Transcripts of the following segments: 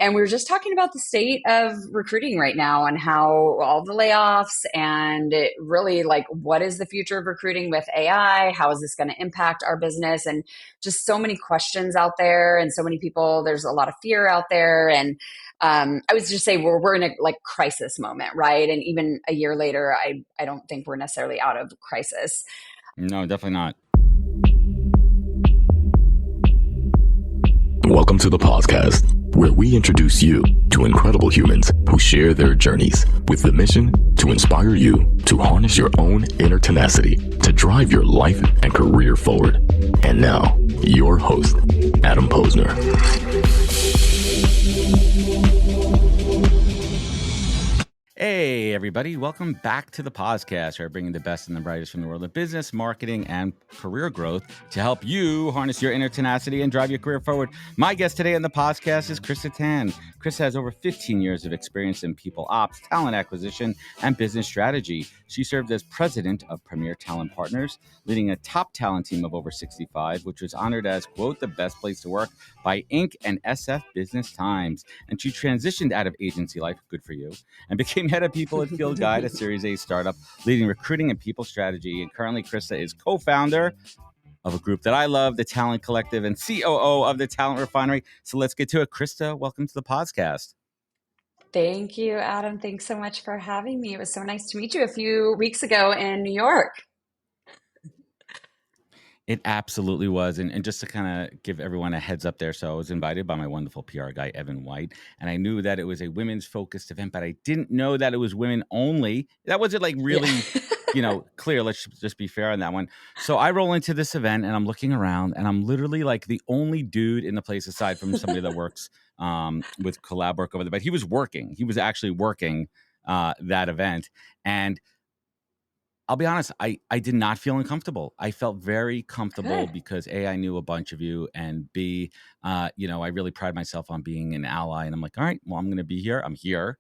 And we were just talking about the state of recruiting right now and how all the layoffs and it really like what is the future of recruiting with AI? How is this going to impact our business? And just so many questions out there and so many people, there's a lot of fear out there. And I was just say we're in a like crisis moment, right? And even a year later, I don't think we're necessarily out of crisis. No, definitely not. Welcome to the podcast, where we introduce you to incredible humans who share their journeys with the mission to inspire you to harness your own inner tenacity to drive your life and career forward. And now, your host, Adam Posner. Hey, everybody. Welcome back to the podcast, where we're bringing the best and the brightest from the world of business, marketing, and career growth to help you harness your inner tenacity and drive your career forward. My guest today on the podcast is Kirsta Tan. Krista has over 15 years of experience in people ops, talent acquisition, and business strategy. She served as president of Premier Talent Partners, leading a top talent team of over 65, which was honored as, quote, the best place to work by Inc. and SF Business Times. And she transitioned out of agency life, good for you, and became head of people at Fieldguide, a Series A startup leading recruiting and people strategy. And currently, Krista is co-founder of a group that I love, the Talent Collective, and COO of the Talent Refinery. So let's get to it. Krista, welcome to the podcast. Thank you, Adam. Thanks so much for having me. It was so nice to meet you a few weeks ago in New York. It absolutely was. And just to kind of give everyone a heads up there, so I was invited by my wonderful PR guy, Evan White, and I knew that it was a women's focused event, but I didn't know that it was women only. That wasn't like really, clear. Let's just be fair on that one. So I roll into this event and I'm looking around and I'm literally like the only dude in the place aside from somebody that works with collab work over there. But he was working. He was actually working that event. And I'll be honest, I did not feel uncomfortable. I felt very comfortable because A, I knew a bunch of you, and B, I really pride myself on being an ally. And I'm like, all right, well, I'm going to be here. I'm here,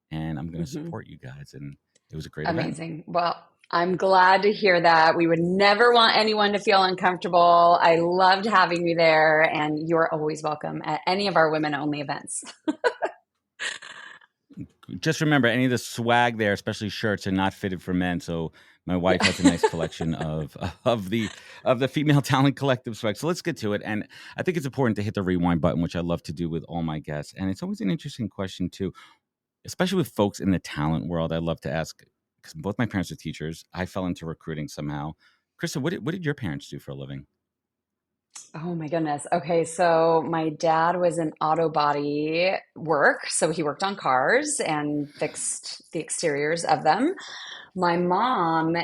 and I'm going to support you guys. And it was a great event. Amazing. Well, I'm glad to hear that. We would never want anyone to feel uncomfortable. I loved having you there, and you're always welcome at any of our women-only events. Just remember, any of the swag there, especially shirts, are not fitted for men. So my wife has a nice collection of the female talent collective swag. So let's get to it. And I think it's important to hit the rewind button, which I love to do with all my guests. And it's always an interesting question too, especially with folks in the talent world. I love to ask, because both my parents are teachers. I fell into recruiting somehow. Krista, what did your parents do for a living? Oh my goodness. Okay, so my dad was in auto body work. So he worked on cars and fixed the exteriors of them. My mom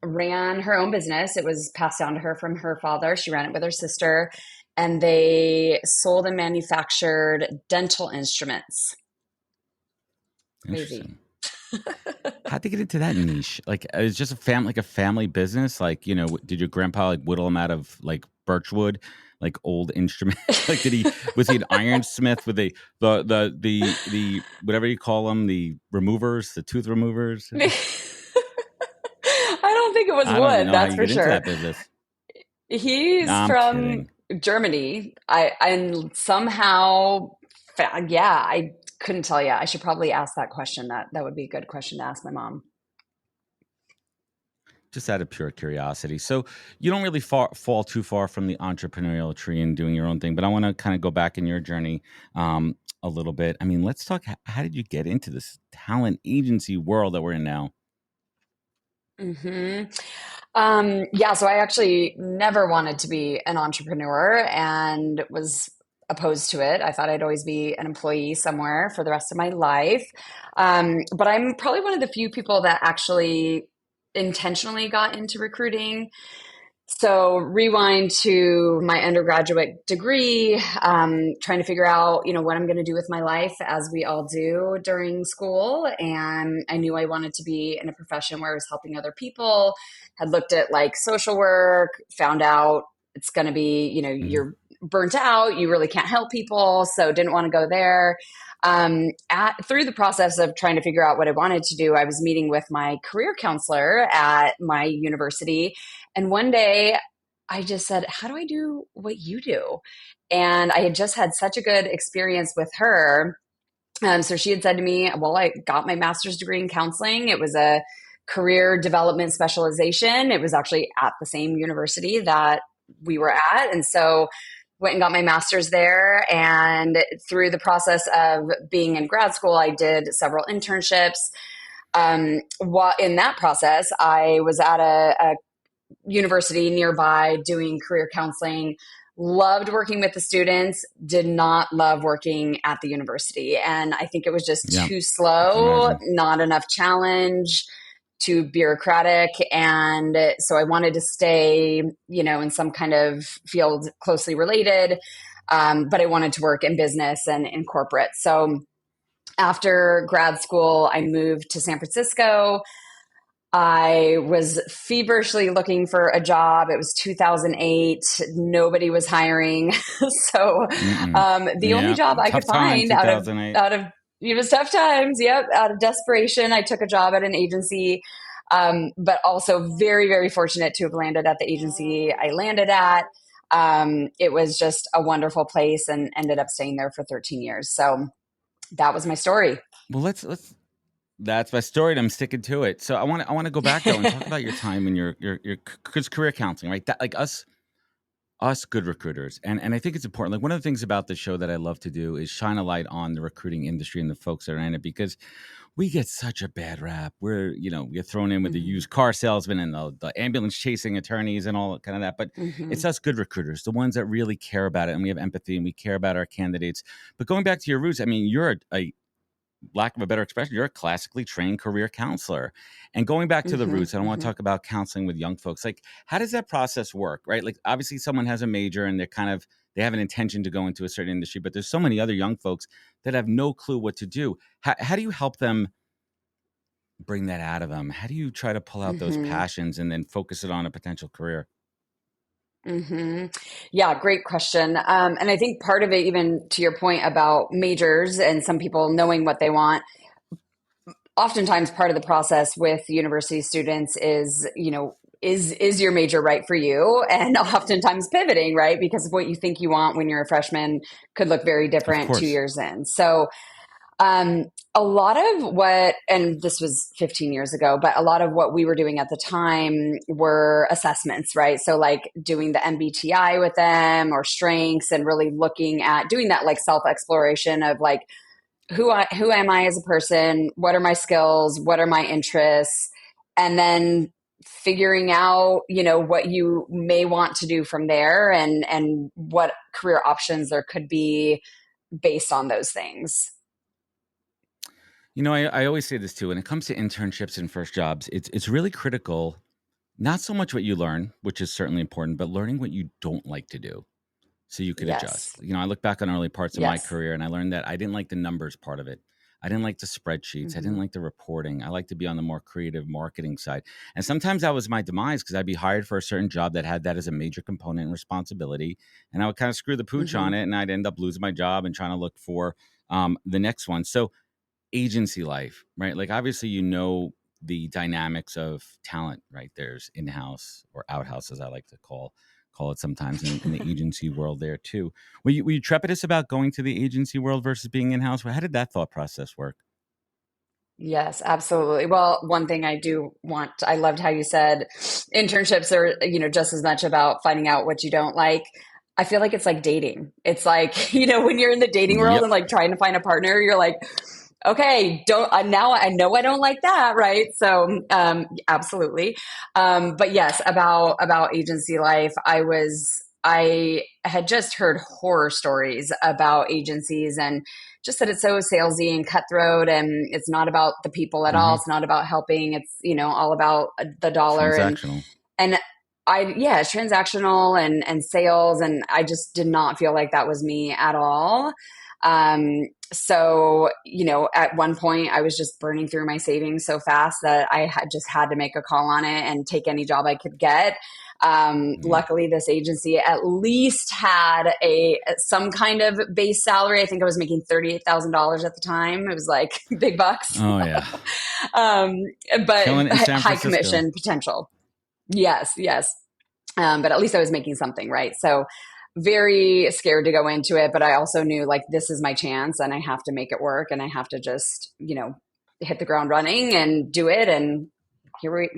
ran her own business. It was passed down to her from her father. She ran it with her sister, and they sold and manufactured dental instruments. Interesting. How'd they get into that niche? Like, it was just a family business. Like, did your grandpa like whittle them out of like birchwood, like old instruments? Like, was he an ironsmith with the whatever you call them, the removers, the tooth removers? I don't think it was wood. That's for sure. That business. He's from Germany. I couldn't tell you. I should probably ask that question. That would be a good question to ask my mom. Just out of pure curiosity. So you don't really fall too far from the entrepreneurial tree and doing your own thing, but I want to kind of go back in your journey a little bit. I mean, let's talk. How did you get into this talent agency world that we're in now? So I actually never wanted to be an entrepreneur and was opposed to it. I thought I'd always be an employee somewhere for the rest of my life. But I'm probably one of the few people that actually intentionally got into recruiting. So rewind to my undergraduate degree, trying to figure out, what I'm going to do with my life, as we all do during school. And I knew I wanted to be in a profession where I was helping other people, had looked at like social work, found out it's going to be, you're burnt out, you really can't help people. So didn't want to go there. Through the process of trying to figure out what I wanted to do, I was meeting with my career counselor at my university. And one day I just said, how do I do what you do? And I had just had such a good experience with her. So she had said to me, well, I got my master's degree in counseling. It was a career development specialization. It was actually at the same university that we were at. And so went and got my master's there. And through the process of being in grad school, I did several internships. While in that process, I was at a university nearby doing career counseling. Loved working with the students, did not love working at the university. And I think it was just too slow, not enough challenge, too bureaucratic. And so I wanted to stay, in some kind of field closely related. But I wanted to work in business and in corporate. So after grad school, I moved to San Francisco. I was feverishly looking for a job. It was 2008. Nobody was hiring. So the only job I could find out of it was tough times. Yep. Out of desperation, I took a job at an agency, but also very, very fortunate to have landed at the agency I landed at. It was just a wonderful place and ended up staying there for 13 years. So that was my story. Well, that's my story, and I'm sticking to it. So I want to go back though and talk about your time in your career counseling, right? That, like us good recruiters, and I think it's important. Like, one of the things about the show that I love to do is shine a light on the recruiting industry and the folks that are in it, because we get such a bad rap. We're thrown in with the used car salesman and the ambulance chasing attorneys and all kind of that. But it's us good recruiters, the ones that really care about it, and we have empathy and we care about our candidates. But going back to your roots, I mean, you're a lack of a better expression, you're a classically trained career counselor. And going back to the roots, I don't want to talk about counseling with young folks. Like, how does that process work, right? Like, obviously someone has a major and they have an intention to go into a certain industry, but there's so many other young folks that have no clue what to do. How do you help them bring that out of them? How do you try to pull out those passions and then focus it on a potential career? Yeah, great question. And I think part of it, even to your point about majors and some people knowing what they want, oftentimes part of the process with university students is, is your major right for you? And oftentimes pivoting, right? Because what you think you want when you're a freshman could look very different 2 years in. So a lot of what, and this was 15 years ago, but a lot of what we were doing at the time were assessments, right? So like doing the MBTI with them or strengths, and really looking at doing that like self-exploration of like, who am I as a person? What are my skills? What are my interests? And then figuring out, what you may want to do from there, and what career options there could be based on those things. I always say this too, when it comes to internships and first jobs, it's really critical, not so much what you learn, which is certainly important, but learning what you don't like to do so you could adjust. I look back on early parts of my career, and I learned that I didn't like the numbers part of it. I didn't like the spreadsheets. I didn't like the reporting. I like to be on the more creative marketing side. And sometimes that was my demise, because I'd be hired for a certain job that had that as a major component and responsibility. And I would kind of screw the pooch on it, and I'd end up losing my job and trying to look for the next one. So agency life, right? Like, obviously, the dynamics of talent, right? There's in-house or out-house, as I like to call it sometimes, in the agency world there too. Were you trepidatious about going to the agency world versus being in-house? How did that thought process work? Yes, absolutely. Well, one thing I loved how you said internships are, just as much about finding out what you don't like. I feel like it's like dating. It's like, when you're in the dating world and like trying to find a partner, you're like, okay, now I know I don't like that, right? So, absolutely. But yes, about agency life, I had just heard horror stories about agencies, and just that it's so salesy and cutthroat, and it's not about the people at all. It's not about helping. It's, all about the dollar. Transactional. And it's transactional and sales. And I just did not feel like that was me at all. So, at one point I was just burning through my savings so fast that I had to make a call on it and take any job I could get. Luckily this agency at least had some kind of base salary. I think I was making $38,000 at the time. It was like big bucks. Oh yeah. But high commission potential. Yes. But at least I was making something, right? So very scared to go into it, but I also knew like this is my chance and I have to make it work and I have to just, hit the ground running and do it. And here we,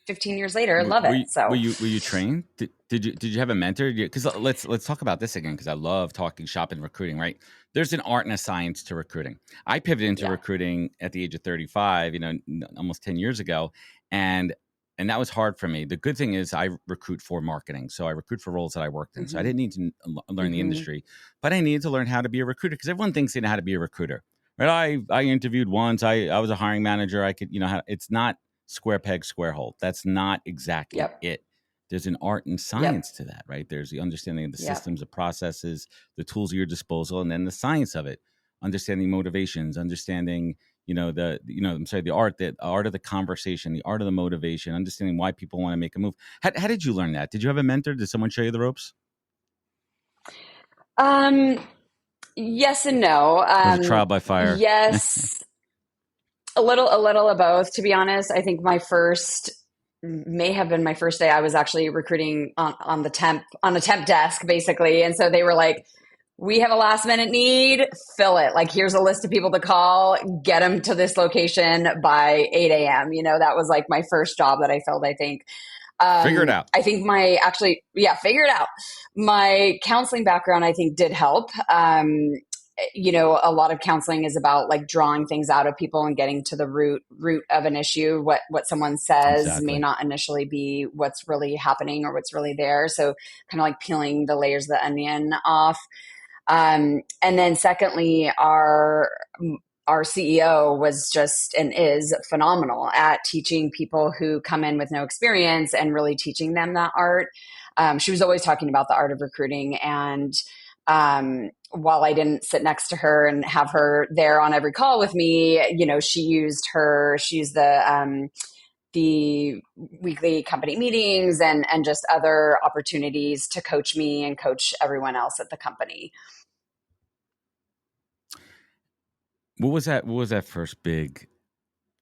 15 years later, love it. So were you trained? Did you have a mentor? Because let's talk about this again, because I love talking shop and recruiting, right? There's an art and a science to recruiting. I pivoted into recruiting at the age of 35, almost 10 years ago. And that was hard for me. The good thing is I recruit for marketing. So I recruit for roles that I worked in. Mm-hmm. So I didn't need to learn the industry, but I needed to learn how to be a recruiter, because everyone thinks they know how to be a recruiter, right? I interviewed once. I was a hiring manager. I could, it's not square peg, square hole. That's not exactly it. There's an art and science to that, right? There's the understanding of the systems, the processes, the tools at your disposal, and then the science of it, understanding motivations, understanding the art of the conversation, the art of the motivation, understanding why people want to make a move. How did you learn that? Did you have a mentor? Did someone show you the ropes? Yes and no. Was it trial by fire? Yes, a little of both. To be honest, I think may have been my first day. I was actually recruiting on a temp desk, basically, and so they were like, we have a last minute need, fill it. Like, here's a list of people to call, get them to this location by 8 a.m. That was like my first job that I filled, I think. Figure it out. I think figure it out. My counseling background, I think, did help. A lot of counseling is about like drawing things out of people and getting to the root of an issue. What someone says may not initially be what's really happening or what's really there. So kind of like peeling the layers of the onion off. And then secondly, our CEO was just and is phenomenal at teaching people who come in with no experience and really teaching them that art. She was always talking about the art of recruiting. And while I didn't sit next to her and have her there on every call with me, she used the weekly company meetings and just other opportunities to coach me and coach everyone else at the company. What was that first big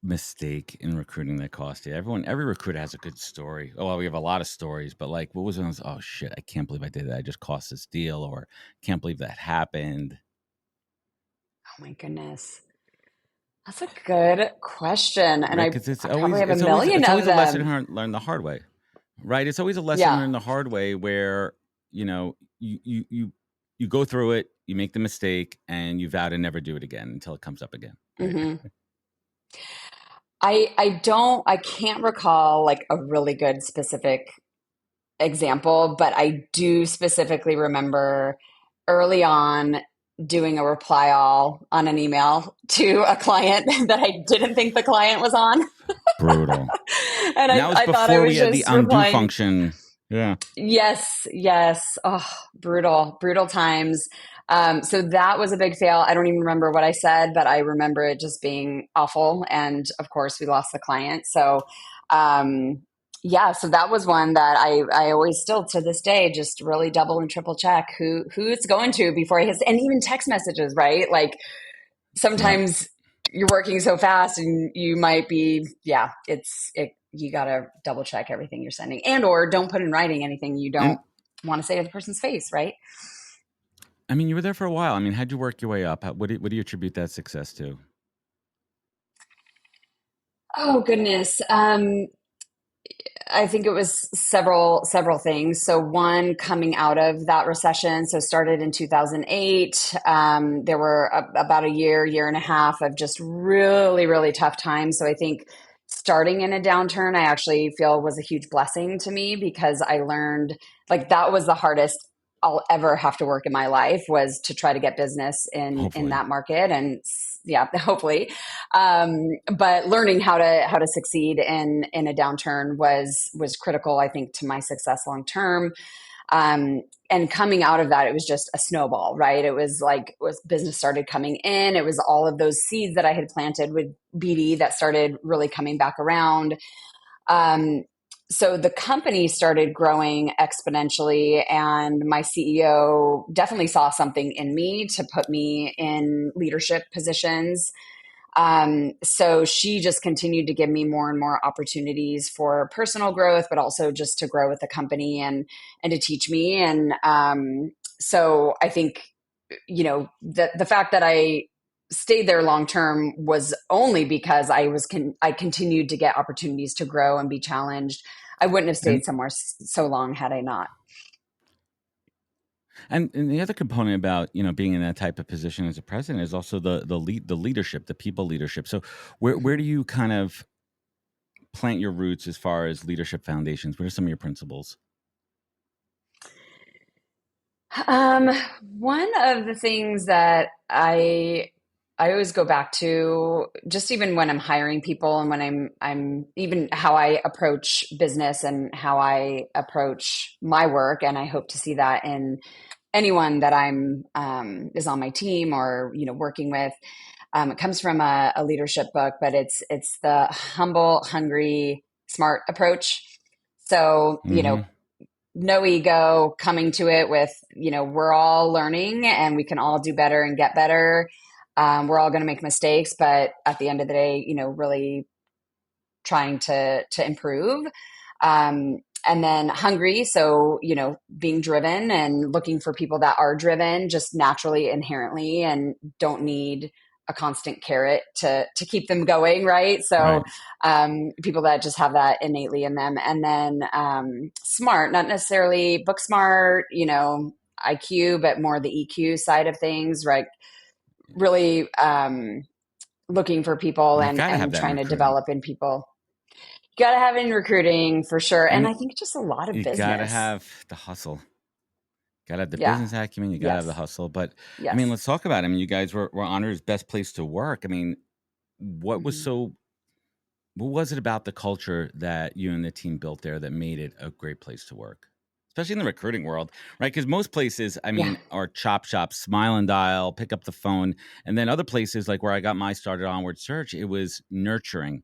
mistake in recruiting that cost you? Every recruiter has a good story. Oh, well, we have a lot of stories, but like, what was one of those, oh shit, I can't believe I did that. I just cost this deal, or can't believe that happened. Oh my goodness. That's a good question. And right, I probably have a million it's of always them. A lesson learned the hard way, right? It's always a lesson learned the hard way where, you go through it, you make the mistake, and you vow to never do it again until it comes up again. Right? Mm-hmm. I can't recall like a really good specific example, but I do specifically remember early on doing a reply all on an email to a client that I didn't think the client was on. Brutal. And that was before we had the undo function. Yeah. Yes. Oh, brutal times. So that was a big fail. I don't even remember what I said, but I remember it just being awful. And of course we lost the client. So, so that was one that I always still to this day just really double and triple check who it's going to before I hit, and even text messages, right? Like sometimes you're working so fast and you might be, you got to double check everything you're sending, and or don't put in writing anything you don't want to say to the person's face, right? I mean, you were there for a while. I mean, how'd you work your way up? What do you attribute that success to? Oh, goodness. I think it was several things. So one, coming out of that recession, so started in 2008. There were about a year and a half of just really, really tough times. So I think starting in a downturn, I actually feel was a huge blessing to me, because I learned like that was the hardest I'll ever have to work in my life, was to try to get business in that market. And hopefully. But learning how to succeed in a downturn was critical, I think, to my success long term. And coming out of that, it was just a snowball, right? It was like business started coming in. It was all of those seeds that I had planted with BD that started really coming back around. So the company started growing exponentially, and my CEO definitely saw something in me to put me in leadership positions. So she just continued to give me more and more opportunities for personal growth, but also just to grow with the company and to teach me. And so I think, the fact that I stayed there long term was only because I continued to get opportunities to grow and be challenged. I wouldn't have stayed And somewhere so long had I not. and the other component about being in that type of position as a president is also the leadership, the people leadership. So where do you kind of plant your roots as far as leadership foundations? What are some of your principles? Um, One of the things that I always go back to, just even when I'm hiring people and when I'm even how I approach business and how I approach my work, and I hope to see that in anyone that I'm is on my team or working with. It comes from a leadership book, but it's the humble, hungry, smart approach. So Mm-hmm. no ego, coming to it with we're all learning and we can all do better and get better. We're all going to make mistakes, but at the end of the day, really trying to improve. And then hungry, so being driven and looking for people that are driven just naturally, inherently, and don't need a constant carrot to keep them going, right? So Right. people that just have that innately in them. And then smart, not necessarily book smart, IQ, but more the EQ side of things, right? Really looking for people You got to have and that in trying to recruiting. develop in people. Got to have it in recruiting for sure. And And I think just a lot of you got to business. have the hustle. Got to have the Yeah. business acumen. You got to have the Yes. hustle. But I mean, Yes. let's talk about it. I mean, you guys were honored as best place to work. I mean, what was Hmm. so what was it about the culture that you and the team built there that made it a great place to work? Especially in the recruiting world, right? Because most places, I Yeah. mean, are chop shop, smile and dial, pick up the phone. And then other places, like where I got my started onward search, it was nurturing.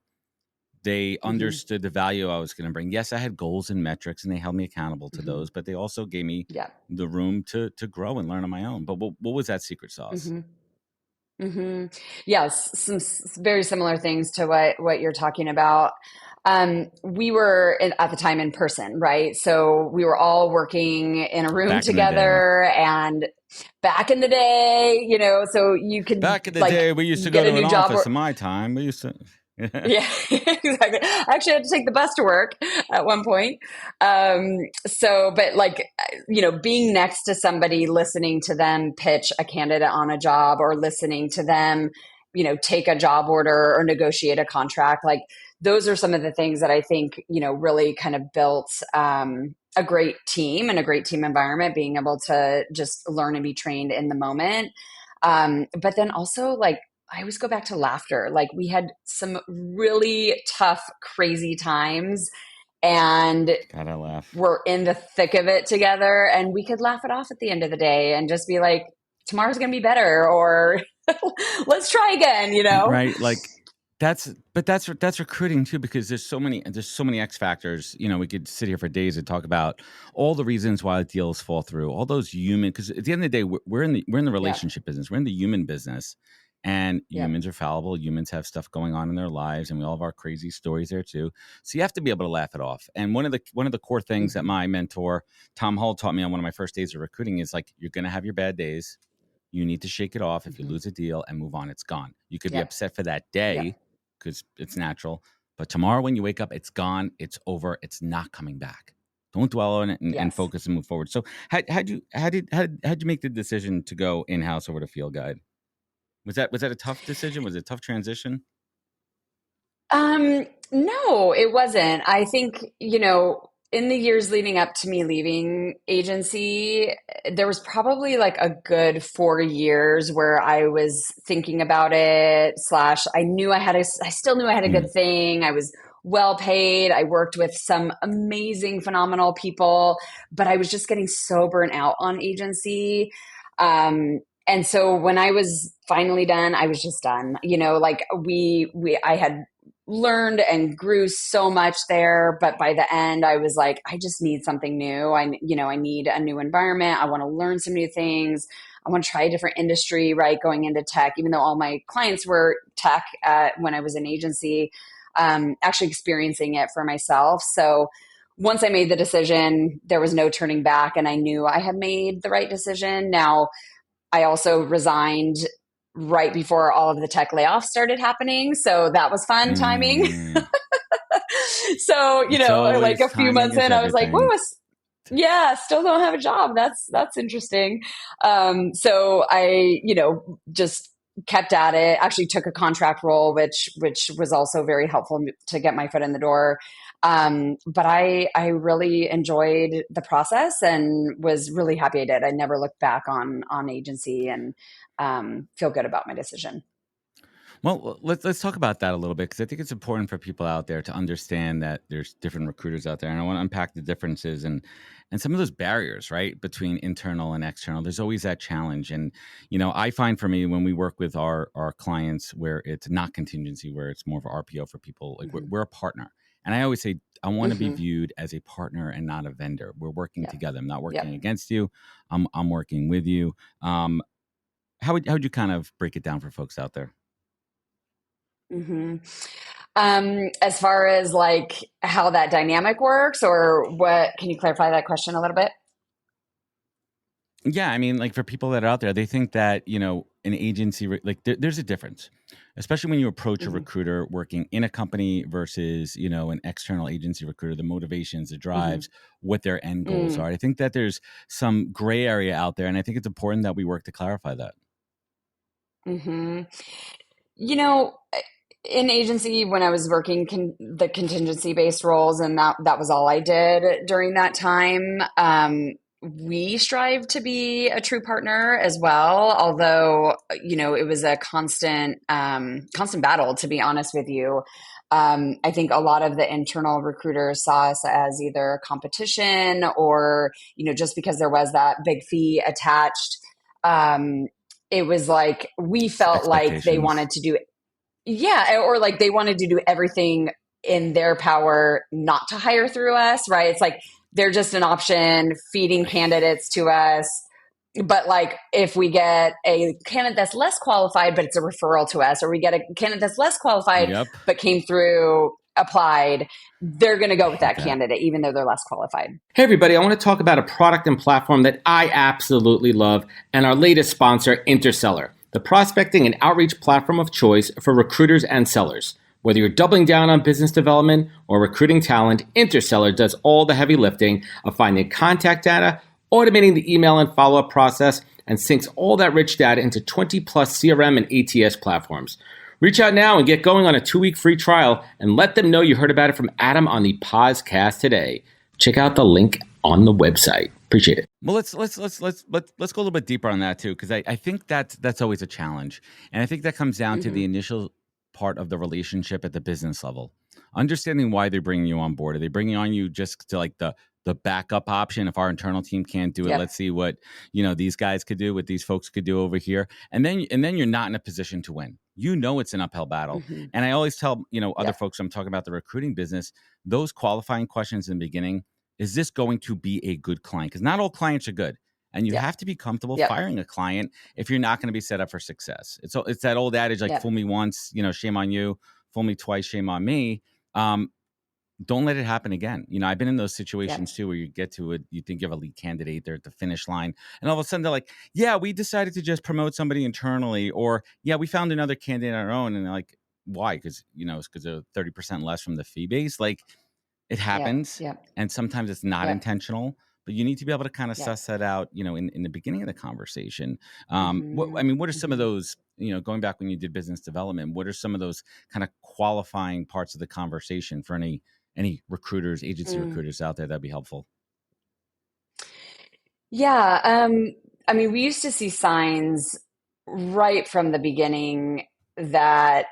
They Hmm. understood the value I was going to bring. Yes, I had goals and metrics and they held me accountable to Hmm. those, but they also gave me Yeah. the room to grow and learn on my own. But what was that secret sauce? Hmm. Hmm. Yes, some very similar things to what you're talking about. We were at the time in person, right? So we were all working in a room Back in the day. together, and back in the day, so you could Back in the like day, we used to go get a to an new job. office in my time. We used to. Yeah, exactly. I actually had to take the bus to work at one point. But like, being next to somebody, listening to them pitch a candidate on a job or listening to them, take a job order or negotiate a contract, like those are some of the things that I think, really kind of built, a great team and a great team environment, being able to just learn and be trained in the moment. But then also like, I always go back to laughter. Like we had some really tough, crazy times and Gotta laugh. we're in the thick of it together and we could laugh it off at the end of the day and just be like, tomorrow's going to be better or let's try again. Right? Like that's recruiting too, because there's so many X factors. We could sit here for days and talk about all the reasons why deals fall through, all those human, because at the end of the day, we're in the Yeah. relationship business, we're in the human business, and Yeah. humans are fallible. Humans have stuff going on in their lives, and we all have our crazy stories there too. So you have to be able to laugh it off. And one of the core things that Hmm. my mentor Tom Hull taught me on one of my first days of recruiting is like, you're going to have your bad days. You need to shake it off. If you Hmm. lose a deal and move on, it's gone. You could be Yeah. upset for that Yeah. day because it's natural. But tomorrow when you wake up, it's gone. It's over. It's not coming back. Don't dwell on it and Yes. focus and move forward. So how'd you make the decision to go in-house over to Fieldguide? Was that a tough decision? Was it a tough transition? No, it wasn't. I think, in the years leading up to me leaving agency, there was probably like a good 4 years where I was thinking about it, slash, I still knew I had a good Mm, thing. I was well paid. I worked with some amazing, phenomenal people, but I was just getting so burnt out on agency. And so when I was finally done, I was just done. Like I had learned and grew so much there, but by the end I was like, I just need something new. I need a new environment. I want to learn some new things. I want to try a different industry, right? Going into tech, even though all my clients were tech when I was in agency, actually experiencing it for myself. So once I made the decision, there was no turning back, and I knew I had made the right decision. Now, I also resigned right before all of the tech layoffs started happening. So that was fun timing. Mm. So, It's like always a few timing months is in, I was like, whoa, everything. yeah, still don't have a job. That's interesting. So I, just kept at it. Actually took a contract role, which was also very helpful to get my foot in the door. But I really enjoyed the process and was really happy I did. I never looked back on agency, and feel good about my decision. Well, let's talk about that a little bit, because I think it's important for people out there to understand that there's different recruiters out there, and I want to unpack the differences and some of those barriers, right, between internal and external. There's always that challenge, and I find for me when we work with our clients where it's not contingency, where it's more of a RPO for people, like Mm-hmm. we're a partner, and I always say I want to be Mm-hmm. viewed as a partner and not a vendor. We're working Yeah. together. I'm not working Yep. against you. I'm working with you. How would you kind of break it down for folks out there? Mm-hmm. As far as like how that dynamic works, or what, can you clarify that question a little bit? Yeah, I mean, like for people that are out there, they think that, an agency, like there's a difference, especially when you approach a Mm-hmm. recruiter working in a company versus, an external agency recruiter, the motivations, the Mm-hmm. drives, what their end goals Mm. are. I think that there's some gray area out there, and I think it's important that we work to clarify that. Mm-hmm. You know, in agency, when I was working the contingency based roles, and that was all I did during that time. We strive to be a true partner as well, although it was a constant battle. To be honest with you, I think a lot of the internal recruiters saw us as either competition, or just because there was that big fee attached. Um, it was like we felt like they Expectations. wanted to do, yeah, or like they wanted to do everything in their power not to hire through us, right? It's like they're just an option feeding candidates to us. But like if we get a candidate that's less qualified, but it's a referral to us, or we get a candidate that's less qualified, Yep. but came through applied, they're going to I go with hate that that. candidate, even though they're less qualified. Hey everybody, I want to talk about a product and platform that I absolutely love, and our latest sponsor, Interseller, the prospecting and outreach platform of choice for recruiters and sellers. Whether you're doubling down on business development or recruiting talent, Interseller does all the heavy lifting of finding contact data, automating the email and follow-up process, and syncs all that rich data into 20 plus CRM and ATS platforms. Reach out now and get going on a 2-week free trial, and let them know you heard about it from Adam on the podcast today. Check out the link on the website. Appreciate it. Well, let's go a little bit deeper on that too, because I think that's always a challenge, and I think that comes down to Mm-hmm. the initial part of the relationship at the business level, understanding why they're bringing you on board. Are they bringing on you just to like the backup option? If our internal team can't do it, Yep. let's see what these guys could do, what these folks could do over here, and then you're not in a position to win. It's an uphill battle, Mm-hmm. and I always tell other Yep. folks I'm talking about the recruiting business, those qualifying questions in the beginning. Is this going to be a good client? Because not all clients are good. And you Yep. have to be comfortable Yep. firing a client if you're not going to be set up for success. It's that old adage, like Yep. fool me once, shame on you. Fool me twice, shame on me. Don't let it happen again. I've been in those situations Yep. too, where you get to it, you think you have a lead candidate, they're at the finish line, and all of a sudden they're like, yeah, we decided to just promote somebody internally, or yeah, we found another candidate on our own. And they're like, why? Because, it's because they're 30% less from the fee base. Like, it Yep. happens, Yep. and sometimes it's not Yep. intentional, but you need to be able to kind of Yep. suss that out, in the beginning of the conversation. Mm-hmm. What are some of Mm-hmm. those, going back when you did business development, what are some of those kind of qualifying parts of the conversation for any recruiters, agency Mm. recruiters out there that'd be helpful? Yeah. I mean, we used to see signs right from the beginning that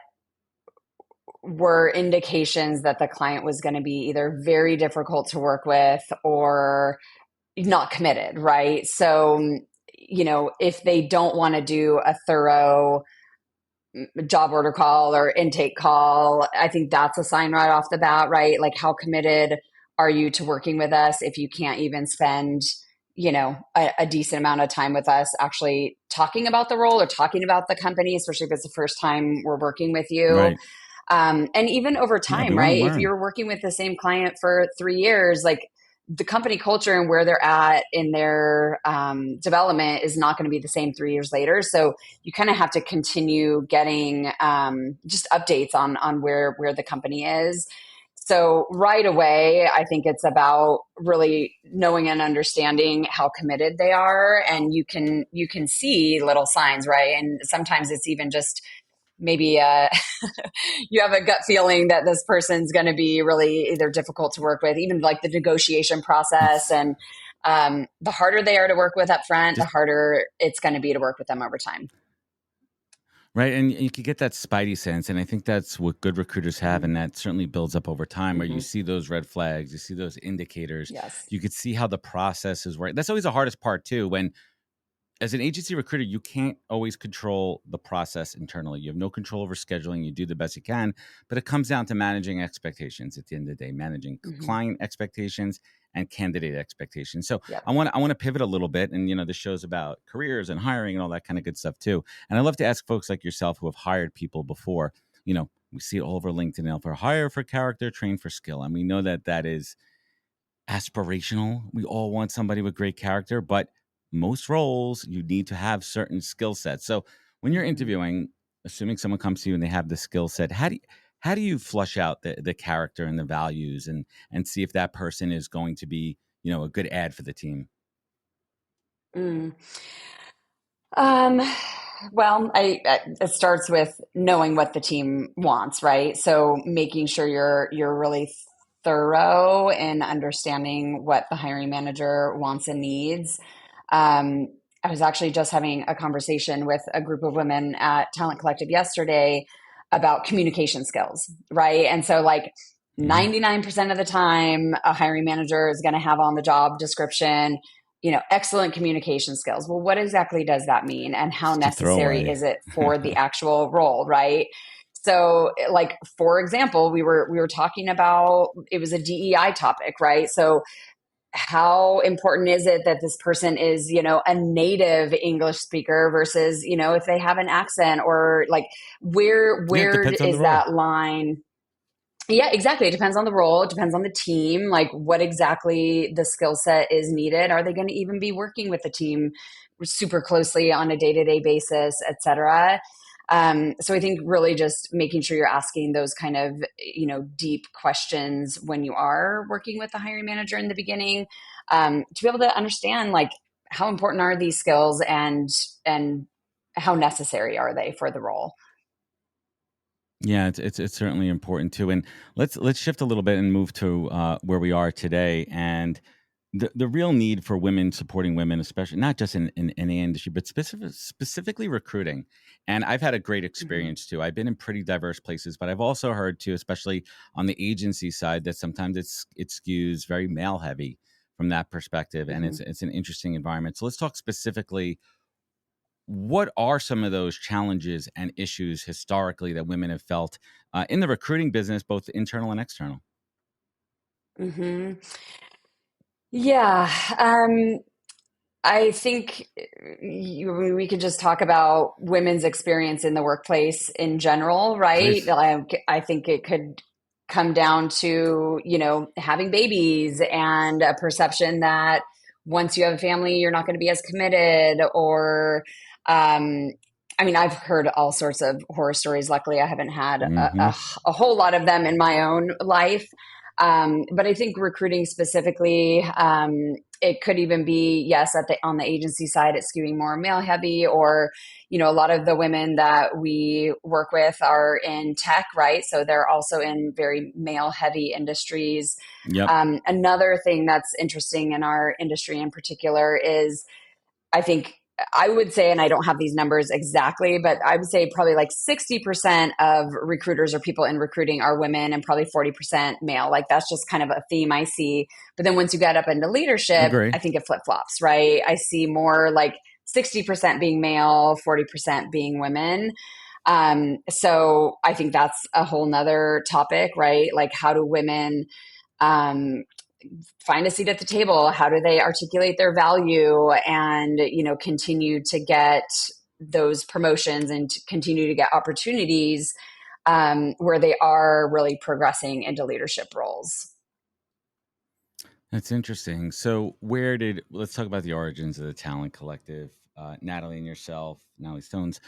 were indications that the client was going to be either very difficult to work with or not committed, right? So, if they don't want to do a thorough job order call or intake call, I think that's a sign right off the bat, right? Like, how committed are you to working with us if you can't even spend, a decent amount of time with us actually talking about the role or talking about the company, especially if it's the first time we're working with you. Right. And even over Yeah, time, we want to right? If learn. you're working with the same client for 3 years, like the company culture and where they're at in their development is not going to be the same 3 years later. So you kind of have to continue getting just updates on where the company is. So right away, I think it's about really knowing and understanding how committed they are, and you can see little signs, right? And sometimes it's even just maybe you have a gut feeling that this person's going to be really either difficult to work with, even like the negotiation process. And the harder they are to work with up front, the Just harder it's going to be to work with them over time. right. And you can get that spidey sense. And I think that's what good recruiters have. Mm-hmm. And that certainly builds up over time where you Mm-hmm. see those red flags, you see those indicators, Yes. you could see how the process is working. That's always the hardest part too. When as an agency recruiter, you can't always control the process internally. You have no control over scheduling. You do the best you can, but it comes down to managing expectations at the end of the day, managing Mm-hmm. client expectations and candidate expectations. So Yep. I want to pivot a little bit, and this show's about careers and hiring and all that kind of good stuff too. And I love to ask folks like yourself who have hired people before. We see it all over LinkedIn now for hire for character, train for skill, and we know that that is aspirational. We all want somebody with great character, but most roles you need to have certain skill sets. So when you're Mm-hmm. interviewing, assuming someone comes to you and they have the skill set, how do you flush out the character and the values and see if that person is going to be, a good ad for the team? Mm. Um, well, it starts with knowing what the team wants, right? So making sure you're really thorough in understanding what the hiring manager wants and needs. Um, I was actually just having a conversation with a group of women at Talent Collective yesterday about communication skills, right? And so like Hmm. 99% of the time, a hiring manager is going to have on the job description, excellent communication skills. Well, what exactly does that mean? And how Just a necessary throwaway. is it for the actual role, right? So like, for example, we were talking about, it was a DEI topic, right? So how important is it that this person is, a native English speaker versus, if they have an accent, or like where Yeah, it where depends on the is role. that line? Yeah, exactly. It depends on the role. It depends on the team, like what exactly the skill set is needed. Are they going to even be working with the team super closely on a day-to-day basis, et cetera? So I think really just making sure you're asking those kind of, deep questions when you are working with the hiring manager in the beginning, to be able to understand like how important are these skills, and how necessary are they for the role. Yeah, it's certainly important too. And let's shift a little bit and move to where we are today, and the real need for women supporting women, especially not just in any industry, but specifically recruiting. And I've had a great Mm-hmm. experience too. I've been in pretty diverse places, but I've also heard too, especially on the agency side, that sometimes it skews very male heavy from that perspective, and Mm-hmm. it's an interesting environment. So let's talk specifically, what are some of those challenges and issues historically that women have felt in the recruiting business, both internal and external? Mm-hmm. Yeah. I think we could just talk about women's experience in the workplace in general, right? Please. I think it could come down to, having babies and a perception that once you have a family, you're not going to be as committed, or, um, I mean, I've heard all sorts of horror stories. Luckily, I haven't had Hmm. a whole lot of them in my own life. But I think recruiting specifically, it could even be, yes, on the agency side, it's skewing more male heavy, or a lot of the women that we work with are in tech, right? So they're also in very male heavy industries. Yep. Another thing that's interesting in our industry in particular is, I think I would say, and I don't have these numbers exactly, but I would say probably like 60% of recruiters or people in recruiting are women, and probably 40% male. Like that's just kind of a theme I see. But then once you get up into leadership, Agree. I think it flip flops, right? I see more like 60% being male, 40% being women. So I think that's a whole nother topic, right? Like how do women, um, find a seat at the table? How do they articulate their value and, continue to get those promotions and to continue to get opportunities where they are really progressing into leadership roles? That's interesting. So let's talk about the origins of the Talent Collective. Natalie and yourself, Natalie Stones.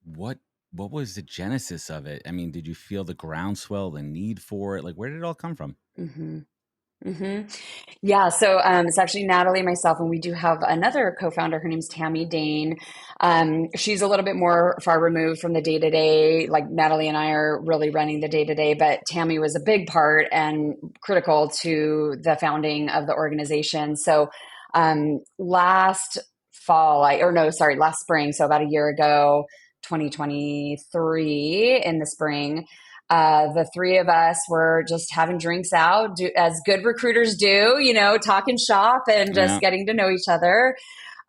What was the genesis of it? I mean, did you feel the groundswell, the need for it? Like, where did it all come from? Mm-hmm. Mm-hmm. Yeah, so it's actually Natalie, myself, and we do have another co-founder. Her name's Tammy Dane. She's a little bit more far removed from the day-to-day. Like Natalie and I are really running the day-to-day, but Tammy was a big part and critical to the founding of the organization. So last spring, so about a year ago, 2023 in the spring, the three of us were just having drinks out, as good recruiters do, talking shop and just getting to know each other.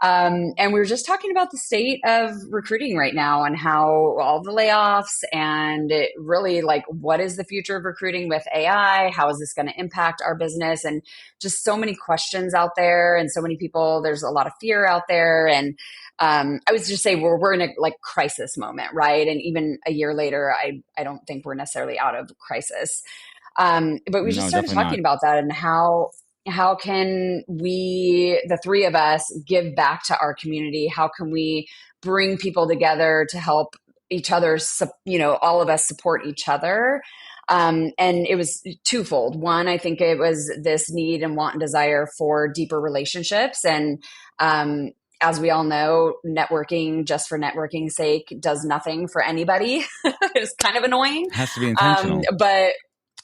And we were just talking about the state of recruiting right now and how all the layoffs and really like, what is the future of recruiting with AI? How is this going to impact our business? And just so many questions out there and so many people, there's a lot of fear out there. And I would just say we're in a like crisis moment, right? And even a year later, I don't think we're necessarily out of crisis. But we just started talking about that and how can we, the three of us, give back to our community? How can we bring people together to help each other, all of us support each other? And it was twofold. One, I think it was this need and want and desire for deeper relationships. And as we all know, networking just for networking's sake does nothing for anybody. It's kind of annoying. It has to be intentional. But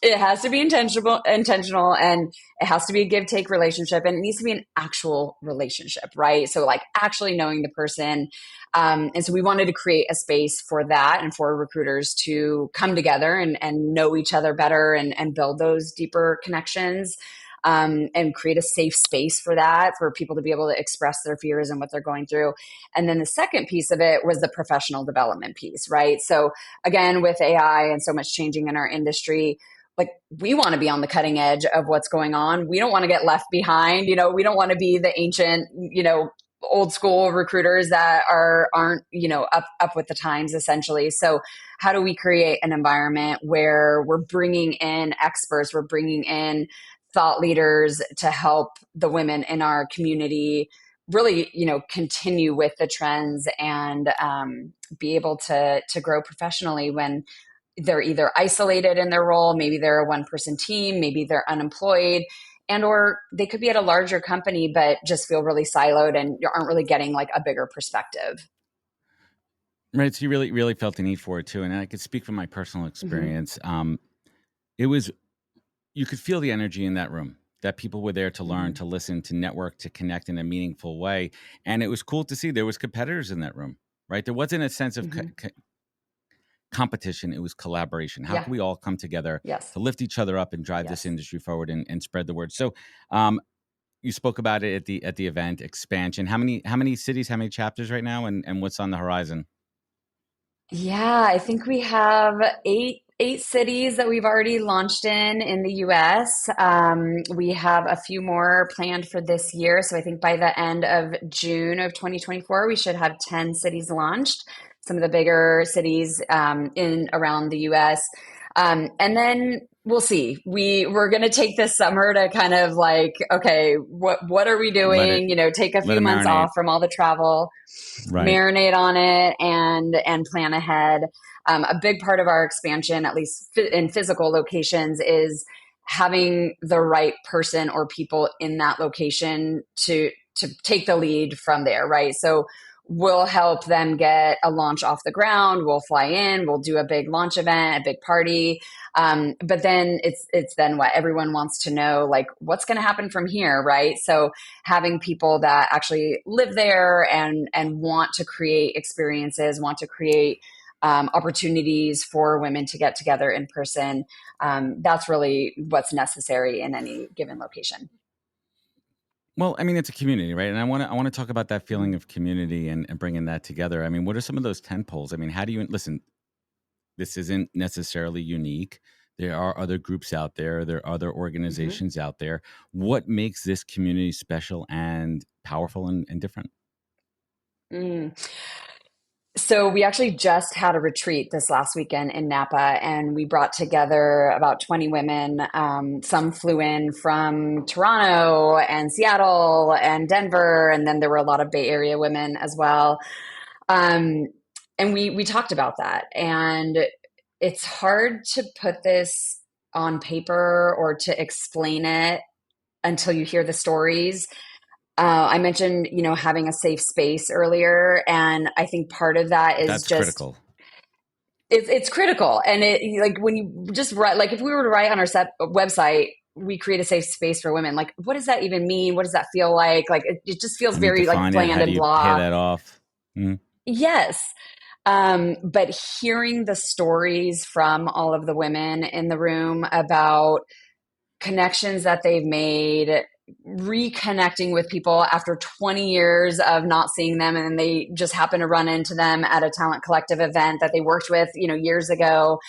it has to be intentional, and it has to be a give-take relationship, and it needs to be an actual relationship, right? So like actually knowing the person. And so we wanted to create a space for that and for recruiters to come together and know each other better and build those deeper connections. And create a safe space for that, for people to be able to express their fears and what they're going through. And then the second piece of it was the professional development piece, right? So again, with AI and so much changing in our industry, like we want to be on the cutting edge of what's going on. We don't want to get left behind. We don't want to be the ancient, old school recruiters that aren't, up with the times essentially. So how do we create an environment where we're bringing in experts, we're bringing in thought leaders to help the women in our community really, continue with the trends and be able to grow professionally when they're either isolated in their role, maybe they're a one-person team, maybe they're unemployed, and or they could be at a larger company but just feel really siloed and aren't really getting like a bigger perspective. Right. So you really, really felt the need for it too. And I could speak from my personal experience. Mm-hmm. You could feel the energy in that room, that people were there to learn, to listen, to network, to connect in a meaningful way. And it was cool to see there was competitors in that room, right? There wasn't a sense of competition. It was collaboration. How can we all come together to lift each other up and drive this industry forward and spread the word? So you spoke about it at the event, expansion. How many cities, how many chapters right now, and what's on the horizon? Yeah, I think we have eight cities that we've already launched in the US. We have a few more planned for this year. So I think by the end of June of 2024, we should have 10 cities launched, some of the bigger cities in around the US. And then we'll see. We're going to take this summer to kind of like, okay, what are we doing? Take a few months off from all the travel, marinate on it, and plan ahead. A big part of our expansion, at least in physical locations, is having the right person or people in that location to take the lead from there, right? So we'll help them get a launch off the ground. We'll fly in, we'll do a big launch event, a big party. But then it's then what everyone wants to know, like what's going to happen from here, right? So having people that actually live there and want to create experiences, want to create opportunities for women to get together in person. That's really what's necessary in any given location. Well, I mean, it's a community, right? And I want to talk about that feeling of community and bringing that together. I mean, what are some of those tent poles? I mean, how do you listen? This isn't necessarily unique. There are other groups out there. There are other organizations out there. What makes this community special and powerful and different? Mm. So we actually just had a retreat this last weekend in Napa, and we brought together about 20 women. Some flew in from Toronto and Seattle and Denver, and then there were a lot of Bay Area women as well. Um, and we talked about that, and it's hard to put this on paper or to explain it until you hear the stories. I mentioned, having a safe space earlier, and I think part of that is That's just critical. it's critical. And it, like, when you just write, like, if we were to write on our website, we create a safe space for women. Like, what does that even mean? What does that feel like? Like, it just feels How do you very like define it? bland How do and you pay blah. that off? Mm. Yes. But hearing the stories from all of the women in the room about connections that they've made, reconnecting with people after 20 years of not seeing them, and they just happen to run into them at a Talent Collective event that they worked with, years ago.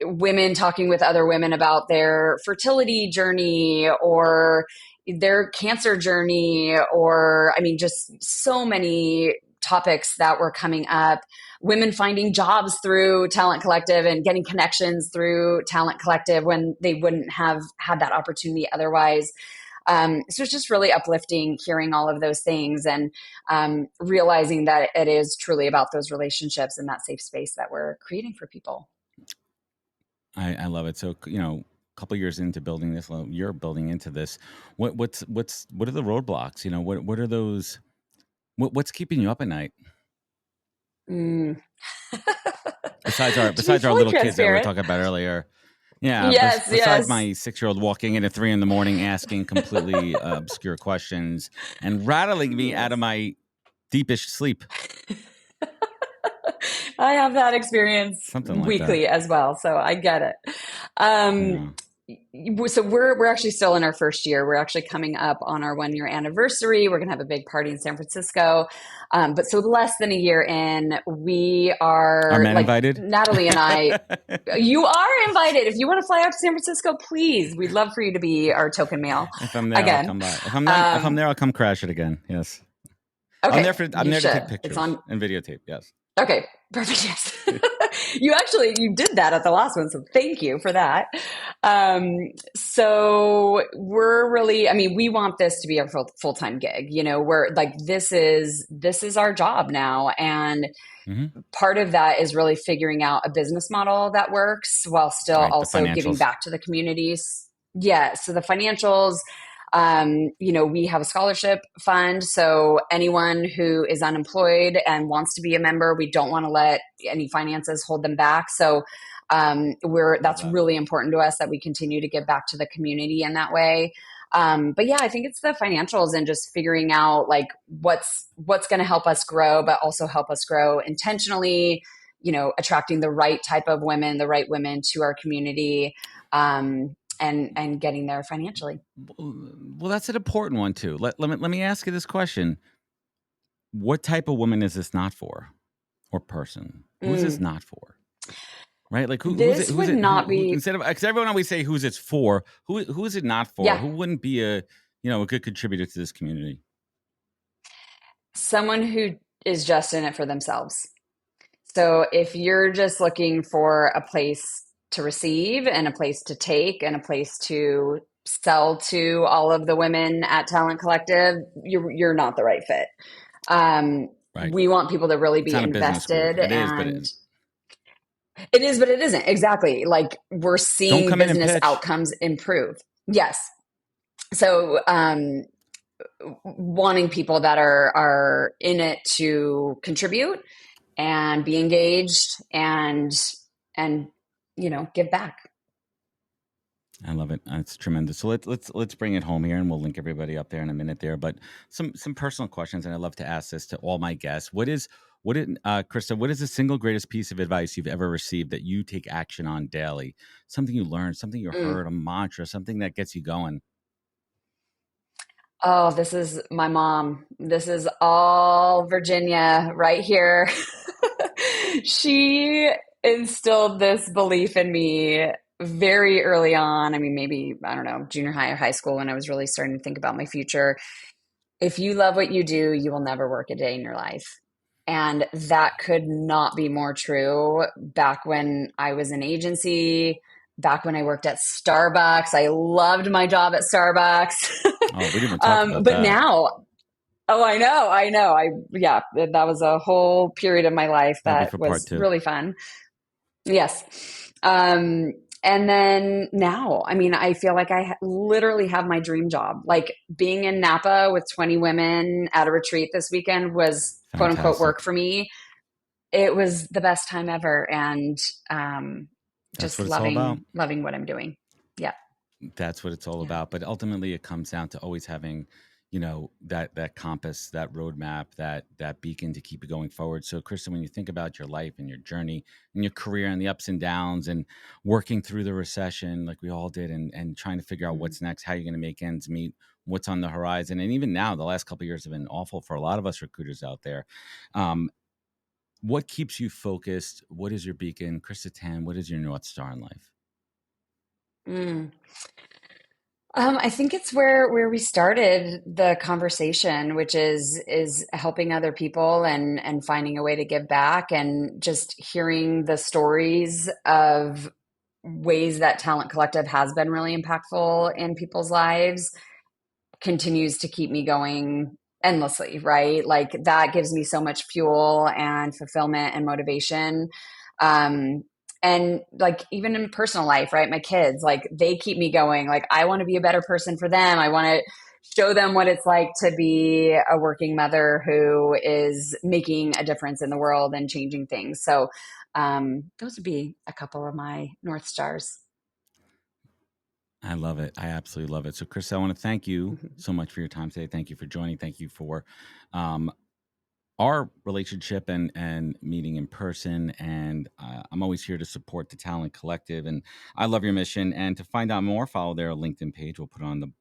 Women talking with other women about their fertility journey or their cancer journey, or, I mean, just so many topics that were coming up. Women finding jobs through Talent Collective and getting connections through Talent Collective when they wouldn't have had that opportunity otherwise. So it's just really uplifting hearing all of those things, and realizing that it is truly about those relationships and that safe space that we're creating for people. I love it. So, a couple years into building this, you're building into this. What are the roadblocks? What are those? What's keeping you up at night? Mm. Besides To be our fully little kids that we were transparent. talking about earlier. Yeah. Yes, Besides yes. my 6-year-old walking in at 3 a.m, asking completely obscure questions and rattling me out of my deepish sleep. I have that experience Something like that. weekly as well, so I get it. Yeah. So we're actually still in our first year. We're actually coming up on our 1-year anniversary. We're going to have a big party in San Francisco. But so less than a year in, we are men like invited? Natalie and I. You are invited. If you want to fly out to San Francisco, please. We'd love for you to be our token male. If I'm there, again. I'll come by. If I'm not, if I'm there, I'll come crash it again. Yes. Okay, I'm there to take pictures and videotape. Yes. Okay, perfect. Yes. You did that at the last one. So thank you for that. So we're really, I mean, we want this to be a full-time gig. We're like, this is our job now. And part of that is really figuring out a business model that works while still also giving back to the communities. Yeah. So the financials, we have a scholarship fund. So anyone who is unemployed and wants to be a member, we don't want to let any finances hold them back. So that's really important to us, that we continue to give back to the community in that way. But yeah, I think it's the financials and just figuring out like what's going to help us grow, but also help us grow intentionally, attracting the right type of women, the right women to our community. And getting there financially. Well, that's an important one too. Let me ask you this question: what type of woman is this not for, or person? Who is this not for? Right? Like who's it not be? Instead of, because everyone always say who's it's for. Who is it not for? Yeah. Who wouldn't be a good contributor to this community? Someone who is just in it for themselves. So if you're just looking for a place to receive and a place to take and a place to sell to all of the women at Talent Collective, you're not the right fit. Right. We want people to really be invested. It is, but it isn't. Exactly. Like we're seeing business outcomes improve. Yes. So wanting people that are in it to contribute and be engaged and give back. I love it. It's tremendous. So let's bring it home here, and we'll link everybody up there in a minute there. But some personal questions, and I love to ask this to all my guests. Krista, what is the single greatest piece of advice you've ever received that you take action on daily? Something you learned, something you heard, a mantra, something that gets you going. Oh, this is my mom. This is all Virginia right here. She instilled this belief in me very early on, I mean, maybe, I don't know, junior high or high school, when I was really starting to think about my future, if you love what you do, you will never work a day in your life. And that could not be more true back when I was in agency, back when I worked at Starbucks. I loved my job at Starbucks. Oh, we didn't even talk about But that. now, oh, I know. Yeah, that was a whole period of my life That'll be that for part was 2. really fun. Yes. And then now, I mean, I feel like I literally have my dream job. Like being in Napa with 20 women at a retreat this weekend was quote unquote work for me. It was the best time ever. And That's just what it's all about. loving what I'm doing. Yeah. That's what it's all about. But ultimately it comes down to always having, that compass, that roadmap, that beacon to keep you going forward. So Krista, when you think about your life and your journey and your career and the ups and downs and working through the recession like we all did, and trying to figure out what's next, how you're going to make ends meet, what's on the horizon. And even now, the last couple of years have been awful for a lot of us recruiters out there. What keeps you focused? What is your beacon? Krista Tan, what is your North Star in life? I think it's where we started the conversation, which is helping other people and finding a way to give back, and just hearing the stories of ways that Talent Collective has been really impactful in people's lives continues to keep me going endlessly, right? Like that gives me so much fuel and fulfillment and motivation. And like even in personal life, right? My kids, like they keep me going. Like I want to be a better person for them. I want to show them what it's like to be a working mother who is making a difference in the world and changing things. So those would be a couple of my North Stars. I love it. I absolutely love it. So Krista, I want to thank you so much for your time today. Thank you for joining. Thank you for our relationship and meeting in person. And I'm always here to support the Talent Collective. And I love your mission. And to find out more, follow their LinkedIn page. We'll put it on the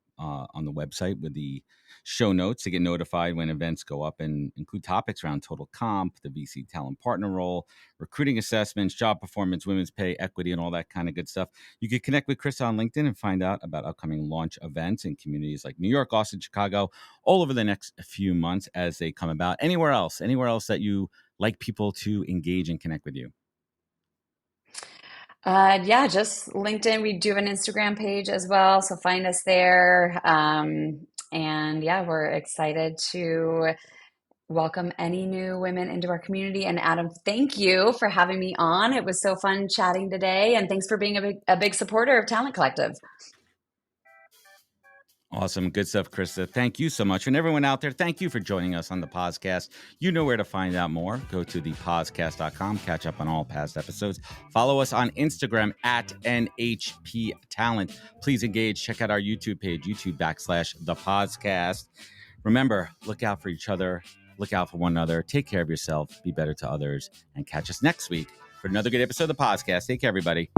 website with the show notes to get notified when events go up, and include topics around total comp, the VC talent partner role, recruiting assessments, job performance, women's pay, equity, and all that kind of good stuff. You can connect with Krista on LinkedIn and find out about upcoming launch events in communities like New York, Austin, Chicago, all over the next few months as they come about. Anywhere else that you like people to engage and connect with you? Yeah, just LinkedIn. We do have an Instagram page as well, so find us there. And yeah, we're excited to welcome any new women into our community. And Adam, thank you for having me on. It was so fun chatting today, and thanks for being a big supporter of Talent Collective. Awesome. Good stuff, Krista. Thank you so much. And everyone out there, thank you for joining us on the podcast. You know where to find out more. Go to thepodcast.com, catch up on all past episodes. Follow us on Instagram at NHP Talent. Please engage. Check out our YouTube page, YouTube.com/thepodcast. Remember, look out for each other. Look out for one another. Take care of yourself. Be better to others. And catch us next week for another good episode of the podcast. Take care, everybody.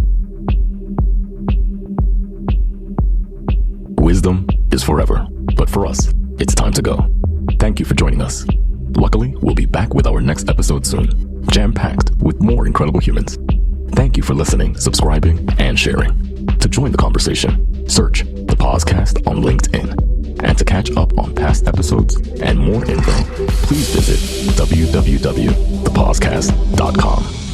Wisdom is forever, but for us, it's time to go. Thank you for joining us. Luckily, we'll be back with our next episode soon, jam-packed with more incredible humans. Thank you for listening, subscribing, and sharing. To join the conversation, search the podcast on LinkedIn. And to catch up on past episodes and more info, please visit www.thepodcast.com.